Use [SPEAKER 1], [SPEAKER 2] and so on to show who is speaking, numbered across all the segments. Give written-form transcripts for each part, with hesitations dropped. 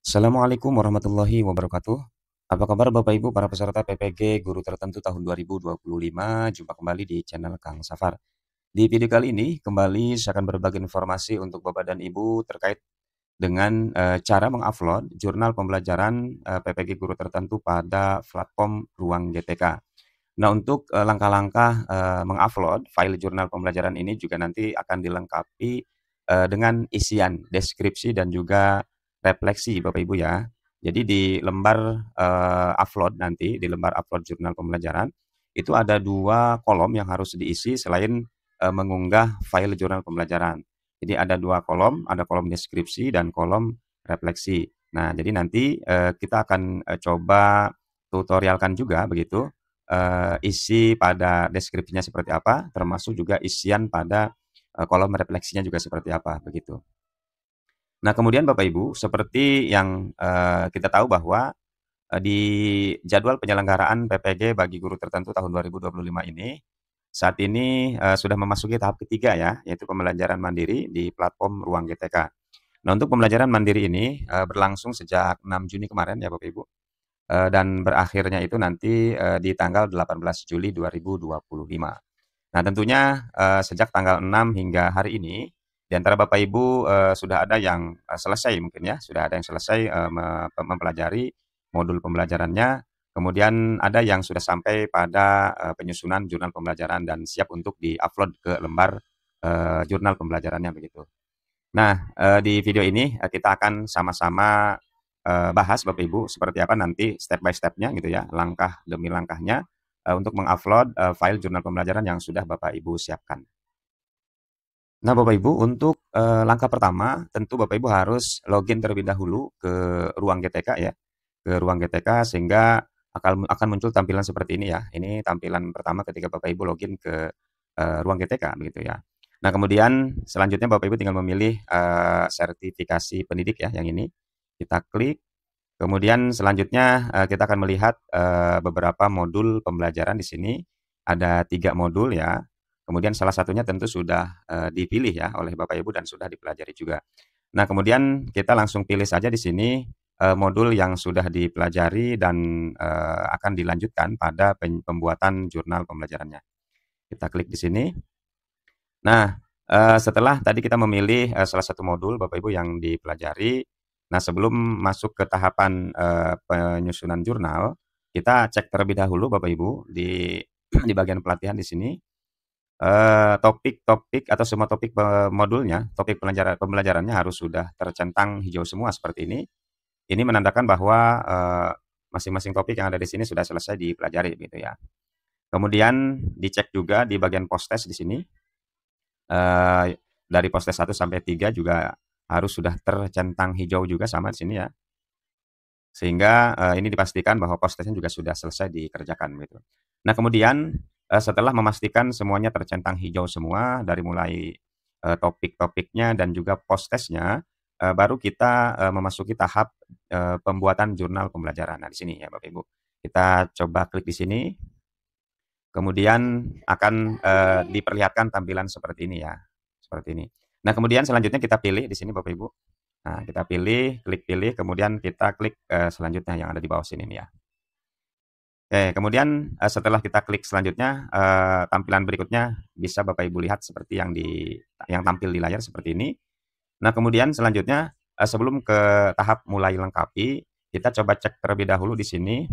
[SPEAKER 1] Assalamualaikum warahmatullahi wabarakatuh. Apa kabar Bapak Ibu para peserta PPG Guru Tertentu tahun 2025? Jumpa kembali di channel Kang Safar. Di video kali ini kembali saya akan berbagi informasi untuk Bapak dan Ibu terkait dengan cara mengupload jurnal pembelajaran PPG Guru Tertentu pada platform Ruang GTK. Nah, untuk langkah-langkah mengupload file jurnal pembelajaran ini juga nanti akan dilengkapi dengan isian deskripsi dan juga refleksi Bapak Ibu ya. Jadi di lembar upload nanti, di lembar upload jurnal pembelajaran, itu ada 2 kolom yang harus diisi selain mengunggah file jurnal pembelajaran. Jadi ada 2 kolom, ada kolom deskripsi dan kolom refleksi. Nah, jadi nanti kita akan coba tutorialkan juga begitu isi pada deskripsinya seperti apa, termasuk juga isian pada kolom refleksinya juga seperti apa, begitu. Nah, kemudian Bapak Ibu, seperti yang kita tahu bahwa di jadwal penyelenggaraan PPG bagi guru tertentu tahun 2025 ini, saat ini sudah memasuki tahap ketiga ya, yaitu pembelajaran mandiri di platform Ruang GTK. Nah, untuk pembelajaran mandiri ini berlangsung sejak 6 Juni kemarin ya Bapak Ibu. Dan berakhirnya itu nanti di tanggal 18 Juli 2025. Nah, tentunya sejak tanggal 6 hingga hari ini, di antara Bapak Ibu sudah ada yang selesai mungkin ya, sudah ada yang selesai mempelajari modul pembelajarannya, kemudian ada yang sudah sampai pada penyusunan jurnal pembelajaran dan siap untuk di-upload ke lembar jurnal pembelajarannya begitu. Nah, di video ini kita akan sama-sama bahas Bapak Ibu seperti apa nanti step by step-nya gitu ya, langkah demi langkahnya untuk mengupload file jurnal pembelajaran yang sudah Bapak Ibu siapkan. Nah, Bapak Ibu untuk langkah pertama tentu Bapak Ibu harus login terlebih dahulu ke ruang GTK ya, ke ruang GTK sehingga akan muncul tampilan seperti ini ya. Ini tampilan pertama ketika Bapak Ibu login ke ruang GTK begitu ya. Nah, kemudian selanjutnya Bapak Ibu tinggal memilih sertifikasi pendidik ya yang ini. Kita klik. Kemudian selanjutnya kita akan melihat beberapa modul pembelajaran di sini. Ada 3 modul ya. Kemudian salah satunya tentu sudah dipilih ya oleh Bapak Ibu dan sudah dipelajari juga. Nah, kemudian kita langsung pilih saja di sini modul yang sudah dipelajari dan akan dilanjutkan pada pembuatan jurnal pembelajarannya. Kita klik di sini. Nah, setelah tadi kita memilih salah satu modul Bapak Ibu yang dipelajari, nah sebelum masuk ke tahapan penyusunan jurnal, kita cek terlebih dahulu Bapak Ibu di di bagian pelatihan di sini topik-topik atau semua topik modulnya, topik pembelajarannya harus sudah tercentang hijau semua seperti ini. Ini menandakan bahwa masing-masing topik yang ada di sini sudah selesai dipelajari gitu ya. Kemudian dicek juga di bagian post test di sini. Dari post test 1 sampai 3 juga harus sudah tercentang hijau juga sama di sini ya. Sehingga ini dipastikan bahwa post test-nya juga sudah selesai dikerjakan gitu. Nah, kemudian setelah memastikan semuanya tercentang hijau semua dari mulai topik-topiknya dan juga post test-nya, baru kita memasuki tahap pembuatan jurnal pembelajaran. Nah, di sini ya Bapak Ibu. Kita coba klik di sini, kemudian akan diperlihatkan tampilan seperti ini ya, seperti ini. Nah, kemudian selanjutnya kita pilih di sini Bapak Ibu. Nah, kita pilih, klik pilih, kemudian kita klik selanjutnya yang ada di bawah sini nih ya. Oke, kemudian setelah kita klik selanjutnya, tampilan berikutnya bisa Bapak Ibu lihat seperti yang tampil di layar seperti ini. Nah, kemudian selanjutnya sebelum ke tahap mulai lengkapi, kita coba cek terlebih dahulu di sini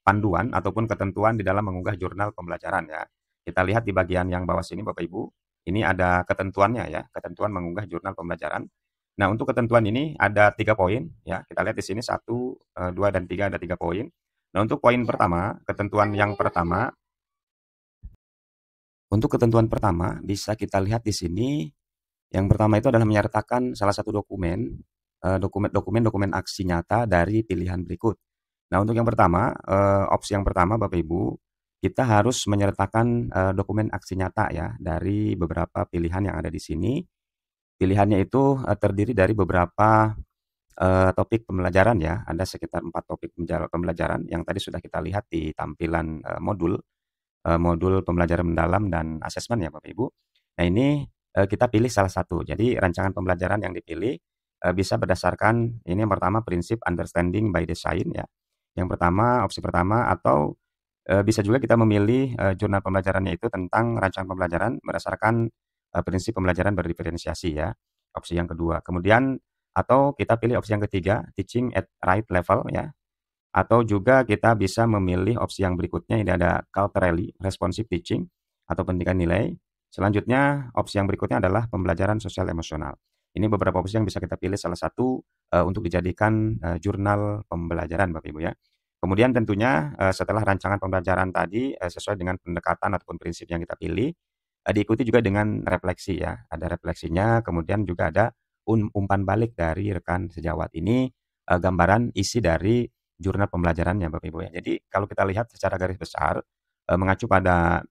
[SPEAKER 1] panduan ataupun ketentuan di dalam mengunggah jurnal pembelajaran ya. Kita lihat di bagian yang bawah sini Bapak Ibu, ini ada ketentuannya ya, ketentuan mengunggah jurnal pembelajaran. Nah, untuk ketentuan ini ada 3 poin ya. Kita lihat di sini 1, 2, dan 3 ada 3 poin. Nah, untuk poin pertama, ketentuan yang pertama, untuk ketentuan pertama bisa kita lihat di sini. Yang pertama itu adalah menyertakan salah satu dokumen, dokumen aksi nyata dari pilihan berikut. Nah, untuk yang pertama, opsi yang pertama Bapak Ibu, kita harus menyertakan dokumen aksi nyata ya dari beberapa pilihan yang ada di sini. Pilihannya itu terdiri dari beberapa topik pembelajaran ya, ada sekitar 4 topik pembelajaran yang tadi sudah kita lihat di tampilan modul pembelajaran mendalam dan asesmen ya Bapak Ibu. Nah, ini kita pilih salah satu. Jadi rancangan pembelajaran yang dipilih bisa berdasarkan ini yang pertama prinsip understanding by design ya. Yang pertama, opsi pertama atau bisa juga kita memilih, jurnal pembelajarannya itu tentang rancangan pembelajaran berdasarkan, prinsip pembelajaran berdiferensiasi ya, opsi yang kedua. Kemudian atau kita pilih opsi yang ketiga, teaching at right level ya, atau juga kita bisa memilih opsi yang berikutnya, ini ada culturally responsive teaching atau pendidikan nilai. Selanjutnya, opsi yang berikutnya adalah pembelajaran sosial emosional. Ini beberapa opsi yang bisa kita pilih salah satu, untuk dijadikan, jurnal pembelajaran Bapak Ibu ya. Kemudian tentunya, setelah rancangan pembelajaran tadi, sesuai dengan pendekatan ataupun prinsip yang kita pilih, diikuti juga dengan refleksi ya. Ada refleksinya, kemudian juga ada umpan balik dari rekan sejawat. Ini, gambaran isi dari jurnal pembelajarannya Bapak Ibu ya. Jadi kalau kita lihat secara garis besar, mengacu pada,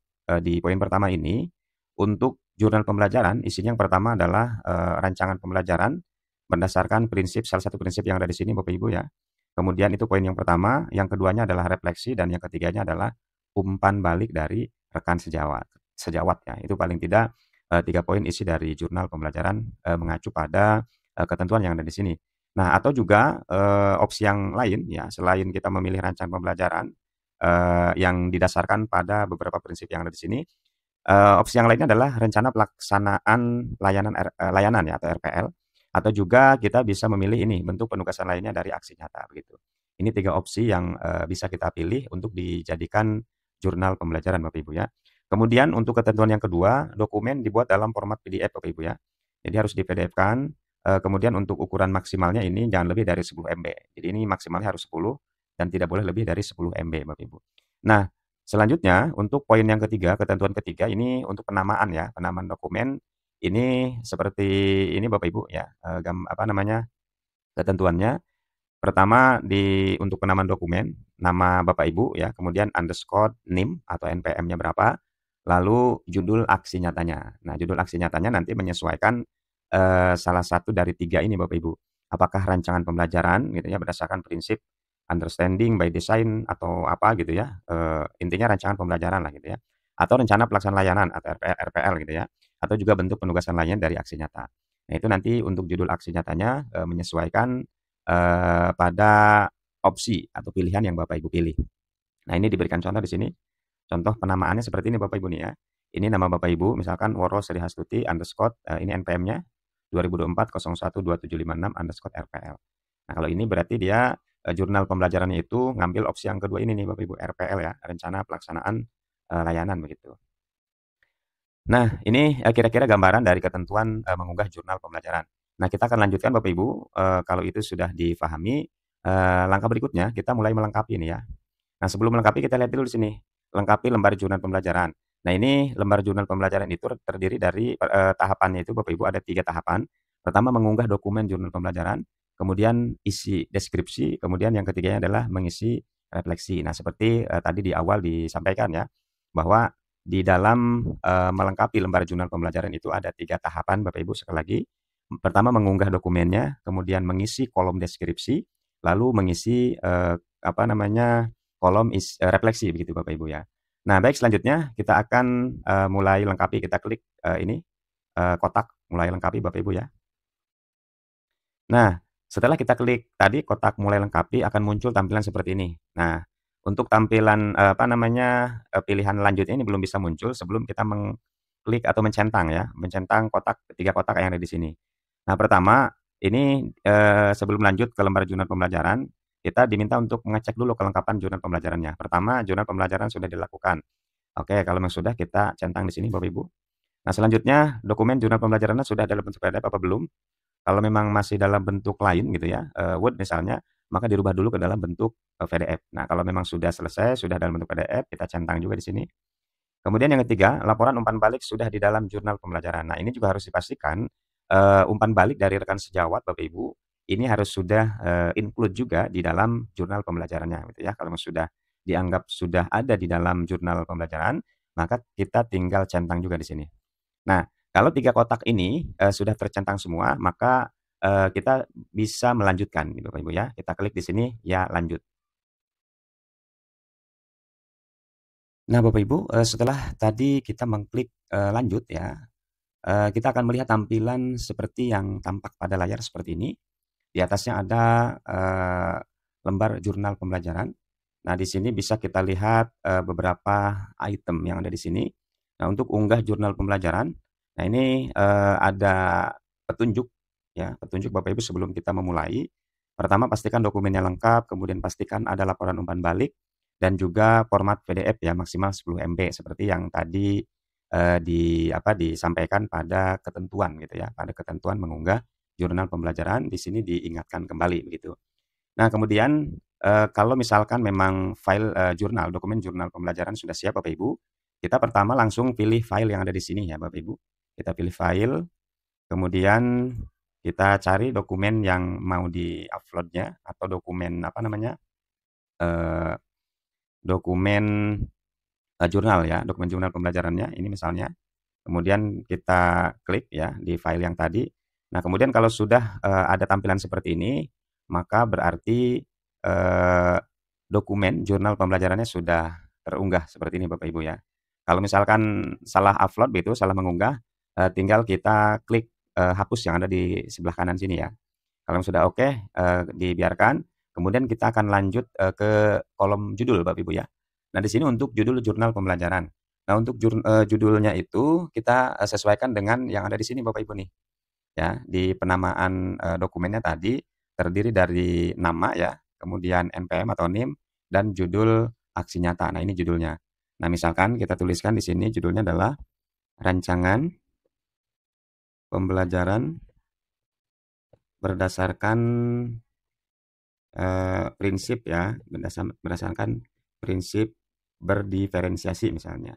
[SPEAKER 1] di poin pertama ini, untuk jurnal pembelajaran isinya yang pertama adalah, rancangan pembelajaran berdasarkan prinsip salah satu prinsip yang ada di sini Bapak Ibu ya. Kemudian itu poin yang pertama, yang keduanya adalah refleksi dan yang ketiganya adalah umpan balik dari rekan sejawat sejawat ya. Itu paling tidak, 3 poin isi dari jurnal pembelajaran, mengacu pada, ketentuan yang ada di sini. Nah, atau juga, opsi yang lain ya, selain kita memilih rancangan pembelajaran, yang didasarkan pada beberapa prinsip yang ada di sini, opsi yang lainnya adalah rencana pelaksanaan layanan ya atau RPL, atau juga kita bisa memilih ini, bentuk penugasan lainnya dari aksi nyata, begitu. Ini 3 opsi yang, bisa kita pilih untuk dijadikan jurnal pembelajaran Bapak Ibu ya. Kemudian untuk ketentuan yang kedua, dokumen dibuat dalam format PDF Bapak Ibu ya. Jadi harus di-PDF-kan, kemudian untuk ukuran maksimalnya ini jangan lebih dari 10 MB. Jadi ini maksimalnya harus 10 dan tidak boleh lebih dari 10 MB Bapak Ibu. Nah, selanjutnya untuk poin yang ketiga, ketentuan ketiga ini untuk penamaan ya, penamaan dokumen ini seperti ini Bapak Ibu ya, apa namanya, ketentuannya. Pertama untuk penamaan dokumen, nama Bapak Ibu ya, kemudian underscore NIM atau NPM-nya berapa, lalu judul aksi nyatanya. Nah, judul aksi nyatanya nanti menyesuaikan, salah satu dari 3 ini Bapak Ibu. Apakah rancangan pembelajaran gitu ya berdasarkan prinsip understanding by design atau apa gitu ya, intinya rancangan pembelajaran lah gitu ya, atau rencana pelaksanaan layanan atau RPL gitu ya, atau juga bentuk penugasan lainnya dari aksi nyata. Nah, itu nanti untuk judul aksi nyatanya, menyesuaikan, pada opsi atau pilihan yang Bapak Ibu pilih. Nah, ini diberikan contoh di sini, contoh penamaannya seperti ini Bapak Ibu nih ya. Ini nama Bapak Ibu misalkan Woro Sri Hastuti underscore, ini NPM-nya 2024 012756 underscore RPL. Nah, kalau ini berarti dia, jurnal pembelajarannya itu ngambil opsi yang kedua ini nih Bapak Ibu, RPL ya, rencana pelaksanaan, layanan begitu. Nah, ini, kira-kira gambaran dari ketentuan, mengunggah jurnal pembelajaran. Nah, kita akan lanjutkan Bapak Ibu, kalau itu sudah difahami, langkah berikutnya kita mulai melengkapi nih ya. Nah, sebelum melengkapi kita lihat dulu di sini, lengkapi lembar jurnal pembelajaran. Nah, ini lembar jurnal pembelajaran itu terdiri dari, tahapannya itu Bapak Ibu ada 3 tahapan. Pertama mengunggah dokumen jurnal pembelajaran, kemudian isi deskripsi, kemudian yang ketiganya adalah mengisi refleksi. Nah, seperti, tadi di awal disampaikan ya, bahwa di dalam, melengkapi lembar jurnal pembelajaran itu ada 3 tahapan Bapak Ibu sekali lagi. Pertama mengunggah dokumennya, kemudian mengisi kolom deskripsi, lalu mengisi, apa namanya, kolom refleksi begitu Bapak Ibu ya. Nah, baik selanjutnya kita akan, mulai lengkapi, kita klik, ini, kotak mulai lengkapi Bapak Ibu ya. Nah, setelah kita klik tadi kotak mulai lengkapi akan muncul tampilan seperti ini. Nah, untuk tampilan, apa namanya, pilihan lanjutnya ini belum bisa muncul sebelum kita mengklik atau mencentang ya, mencentang 3 kotak yang ada di sini. Nah, pertama ini, sebelum lanjut ke lembar jurnal pembelajaran, kita diminta untuk mengecek dulu kelengkapan jurnal pembelajarannya. Pertama, jurnal pembelajaran sudah dilakukan. Oke, kalau memang sudah kita centang di sini Bapak Ibu. Nah, selanjutnya dokumen jurnal pembelajarannya sudah dalam bentuk PDF apa belum? Kalau memang masih dalam bentuk lain gitu ya, Word misalnya, maka dirubah dulu ke dalam bentuk, PDF. Nah, kalau memang sudah selesai, sudah dalam bentuk PDF, kita centang juga di sini. Kemudian yang ketiga, laporan umpan balik sudah di dalam jurnal pembelajaran. Nah, ini juga harus dipastikan, umpan balik dari rekan sejawat Bapak Ibu, ini harus sudah, include juga di dalam jurnal pembelajarannya gitu ya. Kalau sudah dianggap sudah ada di dalam jurnal pembelajaran, maka kita tinggal centang juga di sini. Nah, kalau 3 kotak ini, sudah tercentang semua, maka, kita bisa melanjutkan nih Bapak Ibu ya. Kita klik di sini, ya lanjut. Nah Bapak Ibu, setelah tadi kita mengklik, lanjut ya, kita akan melihat tampilan seperti yang tampak pada layar seperti ini. Di atasnya ada lembar jurnal pembelajaran. Nah, di sini bisa kita lihat beberapa item yang ada di sini. Nah, untuk unggah jurnal pembelajaran, nah ini ada petunjuk ya, petunjuk Bapak Ibu sebelum kita memulai. Pertama, pastikan dokumennya lengkap, kemudian pastikan ada laporan umpan balik dan juga format PDF ya maksimal 10 MB seperti yang tadi disampaikan pada ketentuan gitu ya, pada ketentuan mengunggah jurnal pembelajaran di sini diingatkan kembali begitu. Nah, kemudian kalau misalkan memang file jurnal, dokumen jurnal pembelajaran sudah siap Bapak Ibu, kita pertama langsung pilih file yang ada di sini ya Bapak Ibu. Kita pilih file, kemudian kita cari dokumen yang mau di-upload-nya atau dokumen apa namanya? eee, dokumen jurnal ya, dokumen jurnal pembelajarannya ini misalnya. Kemudian kita klik ya di file yang tadi. Nah, kemudian kalau sudah ada tampilan seperti ini, maka berarti dokumen jurnal pembelajarannya sudah terunggah seperti ini Bapak Ibu ya. Kalau misalkan salah upload gitu, salah mengunggah, tinggal kita klik hapus yang ada di sebelah kanan sini ya. Kalau sudah oke, dibiarkan, kemudian kita akan lanjut ke kolom judul Bapak Ibu ya. Nah, di sini untuk judul jurnal pembelajaran. Nah, untuk judulnya itu kita sesuaikan dengan yang ada di sini Bapak Ibu nih, ya. Di penamaan dokumennya tadi terdiri dari nama ya, kemudian NPM atau NIM, dan judul aksi nyata. Nah, ini judulnya. Nah, misalkan kita tuliskan di sini judulnya adalah rancangan pembelajaran berdasarkan prinsip ya, berdasarkan prinsip berdiferensiasi misalnya,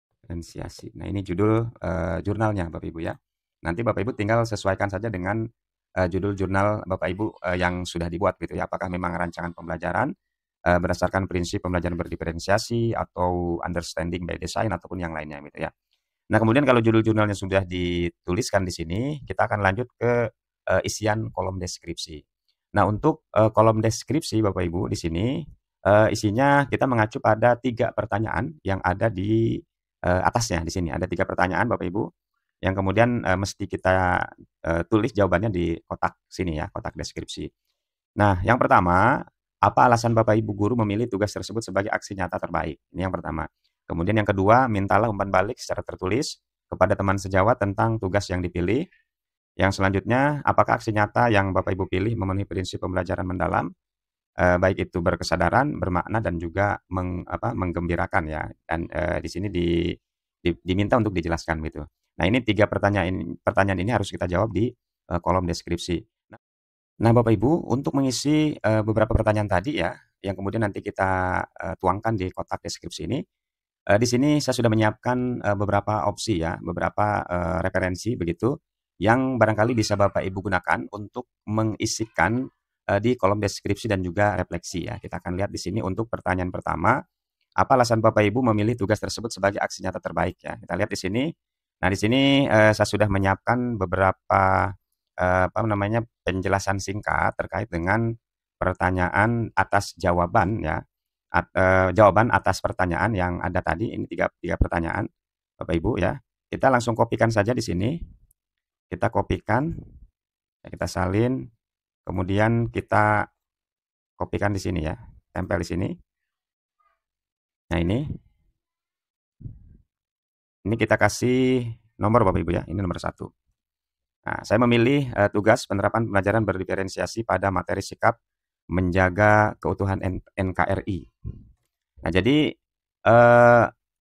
[SPEAKER 1] diferensiasi. Nah, ini judul jurnalnya Bapak Ibu ya. Nanti Bapak Ibu tinggal sesuaikan saja dengan judul jurnal Bapak Ibu yang sudah dibuat gitu ya. Apakah memang rancangan pembelajaran berdasarkan prinsip pembelajaran berdiferensiasi atau understanding by design ataupun yang lainnya gitu ya. Nah, kemudian kalau judul jurnalnya sudah dituliskan di sini, kita akan lanjut ke isian kolom deskripsi. Nah, untuk kolom deskripsi Bapak Ibu di sini isinya kita mengacu pada 3 pertanyaan yang ada di atasnya di sini. Ada 3 pertanyaan Bapak Ibu yang kemudian mesti kita tulis jawabannya di kotak sini ya, kotak deskripsi. Nah, yang pertama, apa alasan Bapak Ibu guru memilih tugas tersebut sebagai aksi nyata terbaik? Ini yang pertama. Kemudian yang kedua, mintalah umpan balik secara tertulis kepada teman sejawat tentang tugas yang dipilih. Yang selanjutnya, apakah aksi nyata yang Bapak Ibu pilih memenuhi prinsip pembelajaran mendalam, baik itu berkesadaran, bermakna, dan juga menggembirakan ya. Dan di sini diminta untuk dijelaskan gitu. Nah, ini 3 pertanyaan ini harus kita jawab di kolom deskripsi. Nah, Bapak Ibu, untuk mengisi beberapa pertanyaan tadi ya, yang kemudian nanti kita tuangkan di kotak deskripsi ini, di sini saya sudah menyiapkan beberapa opsi ya, beberapa referensi begitu, yang barangkali bisa Bapak Ibu gunakan untuk mengisikan di kolom deskripsi dan juga refleksi ya. Kita akan lihat di sini untuk pertanyaan pertama, apa alasan Bapak Ibu memilih tugas tersebut sebagai aksi nyata terbaik ya. Kita lihat di sini. Nah, di sini saya sudah menyiapkan beberapa penjelasan singkat terkait dengan pertanyaan atas jawaban ya, jawaban atas pertanyaan yang ada tadi, ini tiga pertanyaan Bapak Ibu ya. Kita langsung kopikan saja di sini, kita kopikan, kita salin, kemudian kita kopikan di sini ya, tempel di sini. Nah, ini kita kasih nomor Bapak Ibu ya, ini nomor 1. Nah, saya memilih tugas penerapan pembelajaran berdiferensiasi pada materi sikap menjaga keutuhan NKRI. Nah, jadi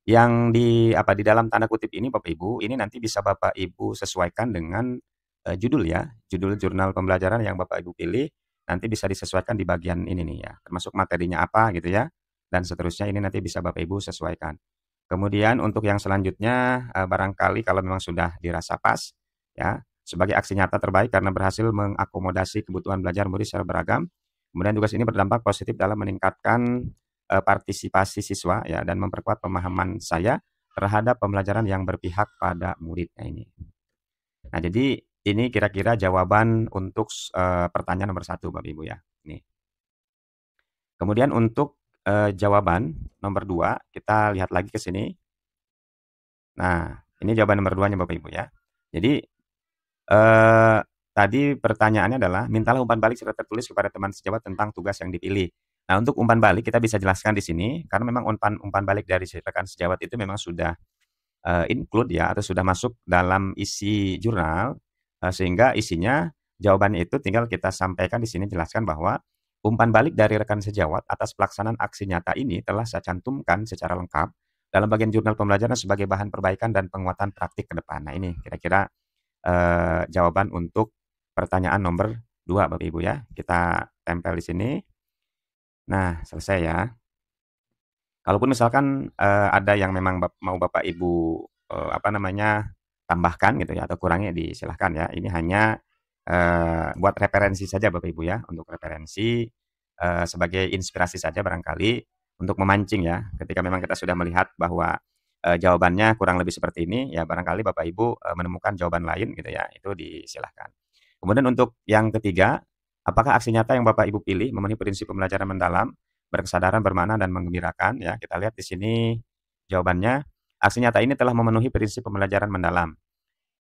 [SPEAKER 1] yang di dalam tanda kutip ini Bapak Ibu, ini nanti bisa Bapak Ibu sesuaikan dengan judul ya, judul jurnal pembelajaran yang Bapak Ibu pilih, nanti bisa disesuaikan di bagian ini nih ya, termasuk materinya apa gitu ya, dan seterusnya ini nanti bisa Bapak Ibu sesuaikan. Kemudian untuk yang selanjutnya barangkali kalau memang sudah dirasa pas ya, sebagai aksi nyata terbaik karena berhasil mengakomodasi kebutuhan belajar murid secara beragam. Kemudian tugas ini berdampak positif dalam meningkatkan partisipasi siswa ya dan memperkuat pemahaman saya terhadap pembelajaran yang berpihak pada murid. Nah, ini. Nah, jadi ini kira-kira jawaban untuk pertanyaan nomor 1 Bapak Ibu ya. Nih. Kemudian untuk jawaban nomor 2 kita lihat lagi ke sini. Nah, Ini jawaban nomor 2-nya Bapak Ibu ya. Jadi, eee, tadi pertanyaannya adalah, mintalah umpan balik secara tertulis kepada teman sejawat tentang tugas yang dipilih. Nah, untuk umpan balik kita bisa jelaskan di sini, karena memang umpan umpan balik dari rekan sejawat itu memang sudah include ya, atau sudah masuk dalam isi jurnal, sehingga isinya jawabannya itu tinggal kita sampaikan di sini, jelaskan bahwa umpan balik dari rekan sejawat atas pelaksanaan aksi nyata ini telah saya cantumkan secara lengkap dalam bagian jurnal pembelajaran sebagai bahan perbaikan dan penguatan praktik ke depan. Nah, ini kira-kira jawaban untuk pertanyaan nomor 2 Bapak Ibu ya. Kita tempel di sini. Nah, selesai ya. Kalaupun misalkan, ada yang memang mau Bapak Ibu, apa namanya, tambahkan gitu ya atau kurangi disilahkan ya. Ini hanya, buat referensi saja Bapak Ibu ya, untuk referensi, sebagai inspirasi saja barangkali untuk memancing ya. Ketika memang kita sudah melihat bahwa, jawabannya kurang lebih seperti ini, ya barangkali Bapak Ibu, menemukan jawaban lain gitu ya, itu disilahkan. Kemudian untuk yang ketiga, apakah aksi nyata yang Bapak Ibu pilih memenuhi prinsip pembelajaran mendalam, berkesadaran, bermakna, dan menggembirakan? Ya, kita lihat di sini jawabannya. Aksi nyata ini telah memenuhi prinsip pembelajaran mendalam.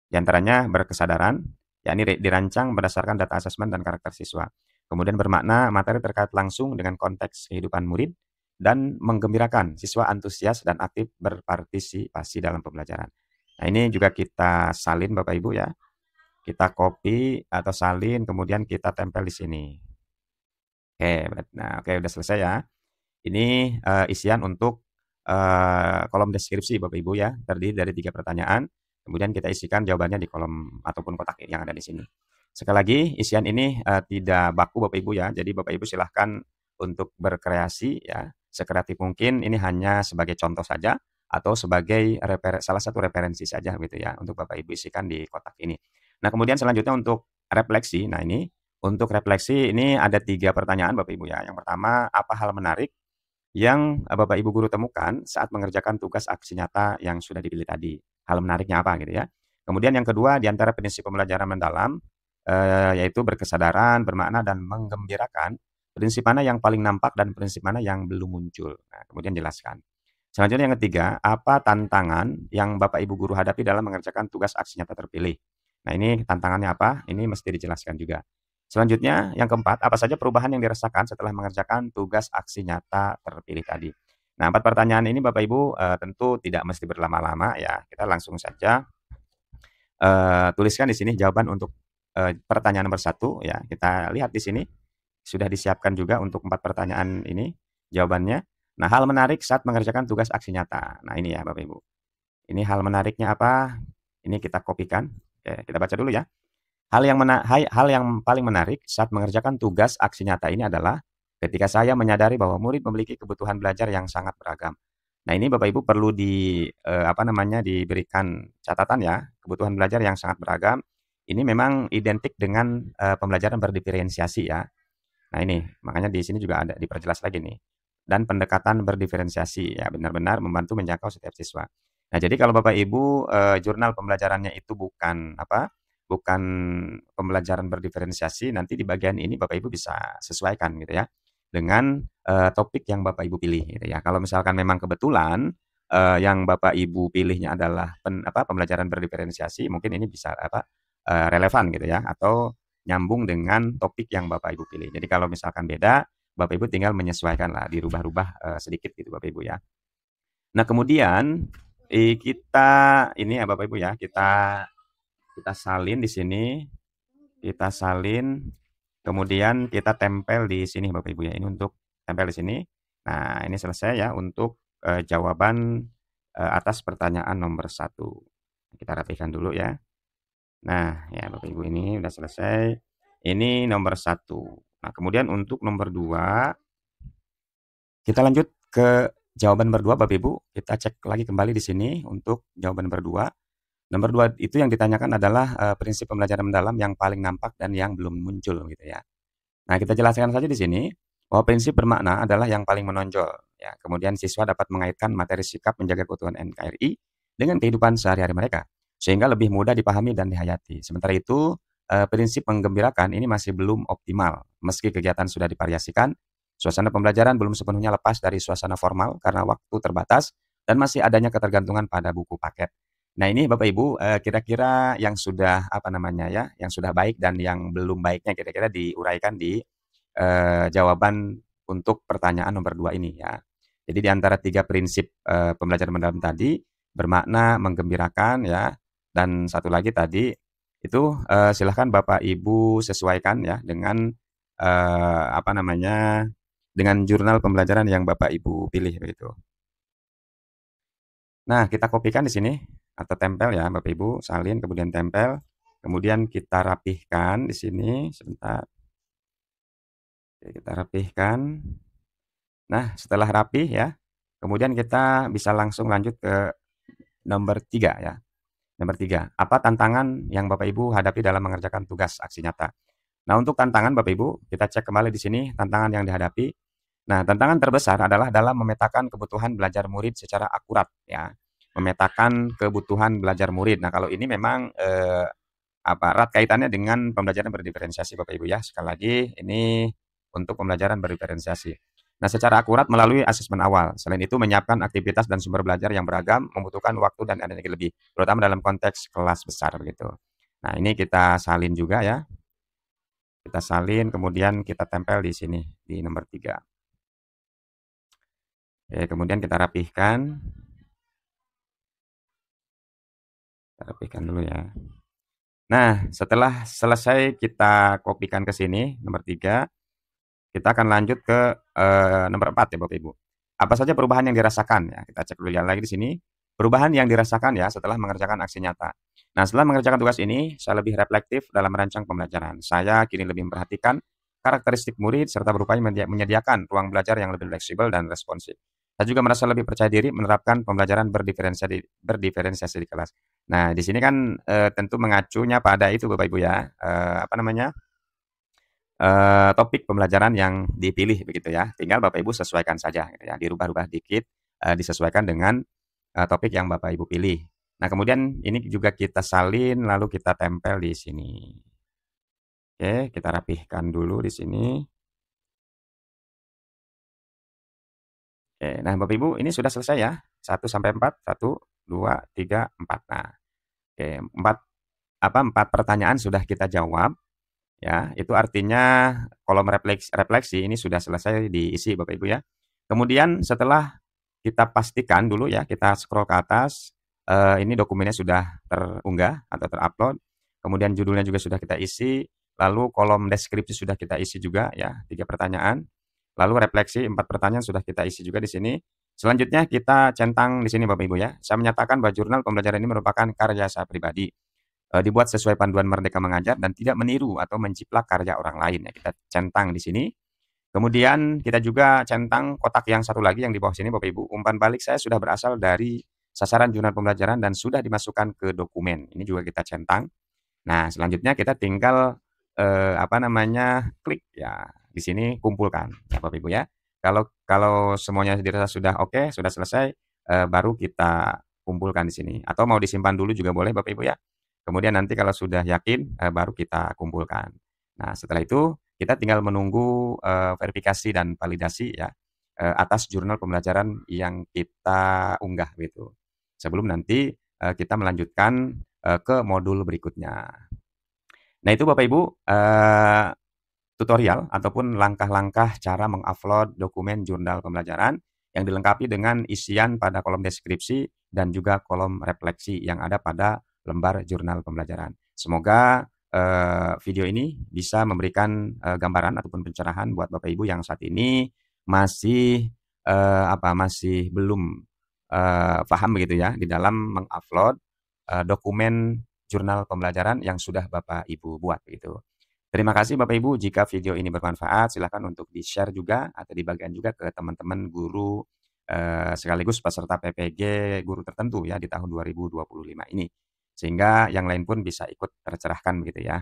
[SPEAKER 1] Di antaranya berkesadaran, yakni dirancang berdasarkan data asesmen dan karakter siswa. Kemudian bermakna, materi terkait langsung dengan konteks kehidupan murid, dan menggembirakan, siswa antusias dan aktif berpartisipasi dalam pembelajaran. Nah, ini juga kita salin Bapak Ibu ya. Kita copy atau salin, kemudian kita tempel di sini. Oke, nah oke udah selesai ya. Ini isian untuk kolom deskripsi Bapak Ibu ya, terdiri dari 3 pertanyaan. Kemudian kita isikan jawabannya di kolom ataupun kotak yang ada di sini. Sekali lagi, isian ini tidak baku Bapak Ibu ya. Jadi Bapak Ibu silahkan untuk berkreasi ya, sekreatif mungkin. Ini hanya sebagai contoh saja atau sebagai salah satu referensi saja gitu ya, untuk Bapak Ibu isikan di kotak ini. Nah, kemudian selanjutnya untuk refleksi. Nah, ini untuk refleksi ini ada 3 pertanyaan Bapak Ibu ya. Yang pertama, apa hal menarik yang Bapak Ibu guru temukan saat mengerjakan tugas aksi nyata yang sudah dipilih tadi? Hal menariknya apa gitu ya. Kemudian yang kedua, di antara prinsip pembelajaran mendalam, yaitu berkesadaran, bermakna, dan menggembirakan, prinsip mana yang paling nampak dan prinsip mana yang belum muncul? Nah, kemudian jelaskan. Selanjutnya yang ketiga, apa tantangan yang Bapak Ibu guru hadapi dalam mengerjakan tugas aksi nyata terpilih? Nah, ini tantangannya apa? Ini mesti dijelaskan juga. Selanjutnya, yang keempat, apa saja perubahan yang dirasakan setelah mengerjakan tugas aksi nyata terpilih tadi? Nah, 4 pertanyaan ini Bapak Ibu tentu tidak mesti berlama-lama ya. Kita langsung saja tuliskan di sini jawaban untuk pertanyaan nomor 1 ya. Kita lihat di sini sudah disiapkan juga untuk 4 pertanyaan ini jawabannya. Nah, hal menarik saat mengerjakan tugas aksi nyata. Nah, ini ya Bapak Ibu. Ini hal menariknya apa? Ini kita kopikan. Oke, kita baca dulu ya. Hal yang paling menarik saat mengerjakan tugas aksi nyata ini adalah ketika saya menyadari bahwa murid memiliki kebutuhan belajar yang sangat beragam. Nah, ini Bapak Ibu perlu diberikan catatan ya, kebutuhan belajar yang sangat beragam. Ini memang identik dengan pembelajaran berdiferensiasi ya. Nah, ini makanya di sini juga ada diperjelas lagi nih. Dan pendekatan berdiferensiasi ya, benar-benar membantu menjangkau setiap siswa. Nah, jadi kalau Bapak Ibu jurnal pembelajarannya itu bukan pembelajaran berdiferensiasi, nanti di bagian ini Bapak Ibu bisa sesuaikan gitu ya dengan topik yang Bapak Ibu pilih gitu ya. Kalau misalkan memang kebetulan yang Bapak Ibu pilihnya adalah pembelajaran berdiferensiasi, mungkin ini bisa relevan gitu ya, atau nyambung dengan topik yang Bapak Ibu pilih. Jadi kalau misalkan beda, Bapak Ibu tinggal menyesuaikan lah, dirubah-rubah sedikit gitu Bapak Ibu ya. Nah, kemudian kita ini ya Bapak Ibu ya, kita salin di sini, kita salin, kemudian kita tempel di sini Bapak Ibu ya. Ini untuk tempel di sini. Nah, ini selesai ya untuk jawaban atas pertanyaan nomor 1. Kita rapikan dulu ya. Nah, ya Bapak Ibu ini udah selesai. Ini nomor 1. Nah, kemudian untuk nomor 2, kita lanjut ke jawaban nomor 2 Bapak Ibu. Kita cek lagi kembali di sini untuk jawaban nomor 2. Nomor 2 itu yang ditanyakan adalah prinsip pembelajaran mendalam yang paling nampak dan yang belum muncul gitu ya. Nah, kita jelaskan saja di sini bahwa prinsip bermakna adalah yang paling menonjol ya. Kemudian siswa dapat mengaitkan materi sikap menjaga keutuhan NKRI dengan kehidupan sehari-hari mereka sehingga lebih mudah dipahami dan dihayati. Sementara itu, prinsip menggembirakan ini masih belum optimal. Meski kegiatan sudah divariasikan, suasana pembelajaran belum sepenuhnya lepas dari suasana formal karena waktu terbatas dan masih adanya ketergantungan pada buku paket. Nah ini Bapak Ibu, kira-kira yang sudah, apa namanya ya, yang sudah baik dan yang belum baiknya kira-kira diuraikan di, jawaban untuk pertanyaan nomor 2 ini ya. Jadi di antara 3 prinsip, pembelajaran mendalam tadi, bermakna, menggembirakan ya, dan satu lagi tadi, itu, silahkan Bapak Ibu sesuaikan ya dengan, apa namanya, dengan jurnal pembelajaran yang Bapak Ibu pilih begitu. Nah, kita kopikan di sini atau tempel ya, Bapak Ibu, salin kemudian tempel, kemudian kita rapihkan di sini sebentar. Oke, kita rapihkan. Nah, setelah rapih ya, kemudian kita bisa langsung lanjut ke nomor 3 ya. Nomor 3, apa tantangan yang Bapak Ibu hadapi dalam mengerjakan tugas aksi nyata? Nah, untuk tantangan Bapak Ibu, kita cek kembali di sini tantangan yang dihadapi. Nah, tantangan terbesar adalah dalam memetakan kebutuhan belajar murid secara akurat ya. Memetakan kebutuhan belajar murid. Nah, kalau ini memang erat kaitannya dengan pembelajaran berdiferensiasi Bapak Ibu ya. Sekali lagi ini untuk pembelajaran berdiferensiasi. Nah, secara akurat melalui asesmen awal. Selain itu menyiapkan aktivitas dan sumber belajar yang beragam membutuhkan waktu dan energi lebih, terutama dalam konteks kelas besar begitu. Nah, ini kita salin juga ya. Kita salin kemudian kita tempel di sini di nomor 3. Oke, kemudian kita rapihkan. Kita rapihkan dulu ya. Nah, setelah selesai kita kopikan ke sini nomor 3, kita akan lanjut ke nomor 4 ya Bapak Ibu. Apa saja perubahan yang dirasakan ya? Kita cek dulu ya lagi di sini. Perubahan yang dirasakan ya setelah mengerjakan aksi nyata. Nah, setelah mengerjakan tugas ini, saya lebih reflektif dalam merancang pembelajaran. Saya kini lebih memperhatikan karakteristik murid serta berupaya menyediakan ruang belajar yang lebih fleksibel dan responsif. Saya juga merasa lebih percaya diri menerapkan pembelajaran berdiferensiasi di kelas. Nah, di sini kan tentu mengacunya pada itu Bapak Ibu ya, apa namanya, topik pembelajaran yang dipilih begitu ya. Tinggal Bapak Ibu sesuaikan saja gitu ya, dirubah-rubah dikit, disesuaikan dengan, topik yang Bapak Ibu pilih. Nah, kemudian ini juga kita salin lalu kita tempel di sini. Oke, kita rapihkan dulu di sini. Oke, nah Bapak Ibu ini sudah selesai ya, 1 sampai 4, 1, 2, 3, 4. Nah, oke, 4 pertanyaan sudah kita jawab. Ya, itu artinya kolom refleksi ini sudah selesai diisi Bapak Ibu ya. Kemudian setelah kita pastikan dulu ya, kita scroll ke atas, ini dokumennya sudah terunggah atau terupload, kemudian judulnya juga sudah kita isi, lalu kolom deskripsi sudah kita isi juga ya, 3 pertanyaan, lalu refleksi 4 pertanyaan sudah kita isi juga di sini. Selanjutnya kita centang di sini Bapak Ibu ya, saya menyatakan bahwa jurnal pembelajaran ini merupakan karya saya pribadi. Dibuat sesuai panduan Merdeka Mengajar dan tidak meniru atau menjiplak karya orang lain ya. Kita centang di sini. Kemudian kita juga centang kotak yang satu lagi yang di bawah sini Bapak Ibu. Umpan balik saya sudah berasal dari sasaran jurnal pembelajaran dan sudah dimasukkan ke dokumen. Ini juga kita centang. Nah, selanjutnya kita tinggal apa namanya? Klik ya. Di sini kumpulkan ya Bapak Ibu ya. Kalau kalau semuanya dirasa sudah oke, sudah selesai, baru kita kumpulkan di sini. Atau mau disimpan dulu juga boleh Bapak Ibu ya. Kemudian nanti kalau sudah yakin, baru kita kumpulkan. Nah, setelah itu kita tinggal menunggu, verifikasi dan validasi ya, atas jurnal pembelajaran yang kita unggah gitu. Sebelum nanti, kita melanjutkan, ke modul berikutnya. Nah, itu Bapak Ibu, tutorial ataupun langkah-langkah cara mengupload dokumen jurnal pembelajaran yang dilengkapi dengan isian pada kolom deskripsi dan juga kolom refleksi yang ada pada lembar jurnal pembelajaran. Semoga video ini bisa memberikan gambaran ataupun pencerahan buat Bapak Ibu yang saat ini masih masih belum paham begitu ya di dalam mengupload dokumen jurnal pembelajaran yang sudah Bapak Ibu buat begitu. Terima kasih Bapak Ibu, jika video ini bermanfaat silahkan untuk di-share juga atau dibagikan juga ke teman-teman guru sekaligus peserta PPG guru tertentu ya di tahun 2025 ini. Sehingga yang lain pun bisa ikut tercerahkan begitu ya.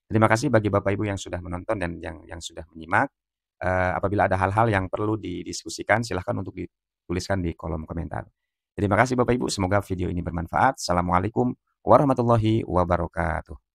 [SPEAKER 1] Terima kasih bagi Bapak Ibu yang sudah menonton dan yang sudah menyimak. Apabila ada hal-hal yang perlu didiskusikan silahkan untuk dituliskan di kolom komentar. Terima kasih Bapak Ibu, semoga video ini bermanfaat. Assalamualaikum warahmatullahi wabarakatuh.